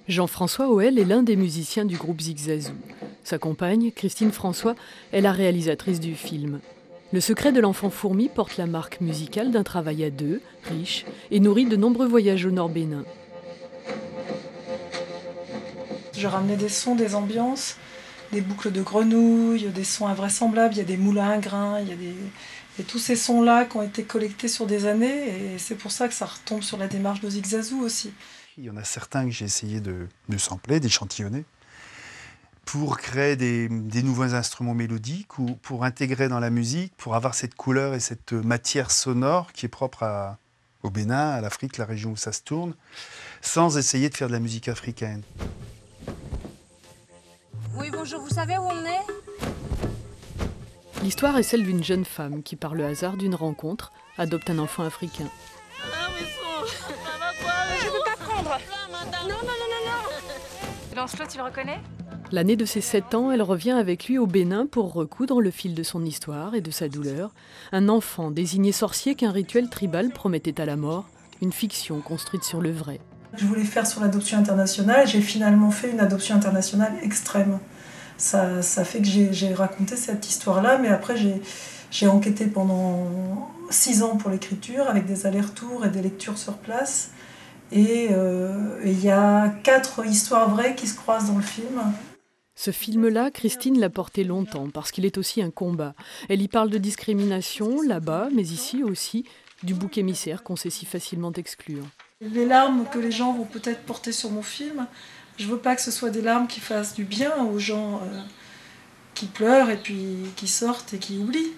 Jean-François Hoël est l'un des musiciens du groupe Zigzazou. Sa compagne, Christine François, est la réalisatrice du film. Le secret de l'enfant fourmi porte la marque musicale d'un travail à deux, riche, et nourrit de nombreux voyages au Nord Bénin. Je ramenais des sons, des ambiances, des boucles de grenouilles, des sons invraisemblables, il y a des moulins à grains, et tous ces sons-là qui ont été collectés sur des années, et c'est pour ça que ça retombe sur la démarche de Zigzazou aussi. Il y en a certains que j'ai essayé de sampler, d'échantillonner, pour créer des nouveaux instruments mélodiques ou pour intégrer dans la musique, pour avoir cette couleur et cette matière sonore qui est propre au Bénin, à l'Afrique, la région où ça se tourne, sans essayer de faire de la musique africaine. Oui, bonjour, vous savez où on est ? L'histoire est celle d'une jeune femme qui, par le hasard d'une rencontre, adopte un enfant africain. Je ne peux pas prendre. Non. Lancelot, tu le reconnais ? L'année de ses 7 ans, elle revient avec lui au Bénin pour recoudre le fil de son histoire et de sa douleur. Un enfant désigné sorcier qu'un rituel tribal promettait à la mort, une fiction construite sur le vrai. Je voulais faire sur l'adoption internationale, j'ai finalement fait une adoption internationale extrême. Ça fait que j'ai raconté cette histoire-là, mais après j'ai enquêté pendant 6 ans pour l'écriture, avec des allers-retours et des lectures sur place. Et il y a 4 histoires vraies qui se croisent dans le film. Ce film-là, Christine l'a porté longtemps, parce qu'il est aussi un combat. Elle y parle de discrimination, là-bas, mais ici aussi, du bouc émissaire qu'on sait si facilement exclure. Les larmes que les gens vont peut-être porter sur mon film, je veux pas que ce soit des larmes qui fassent du bien aux gens qui pleurent et puis qui sortent et qui oublient.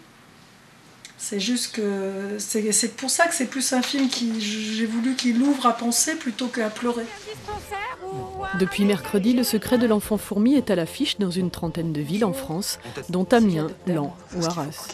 C'est juste que c'est pour ça que c'est plus un film j'ai voulu qu'il ouvre à penser plutôt qu'à pleurer. Depuis mercredi, le secret de l'enfant fourmi est à l'affiche dans une trentaine de villes en France, dont Amiens, Laon ou Arras.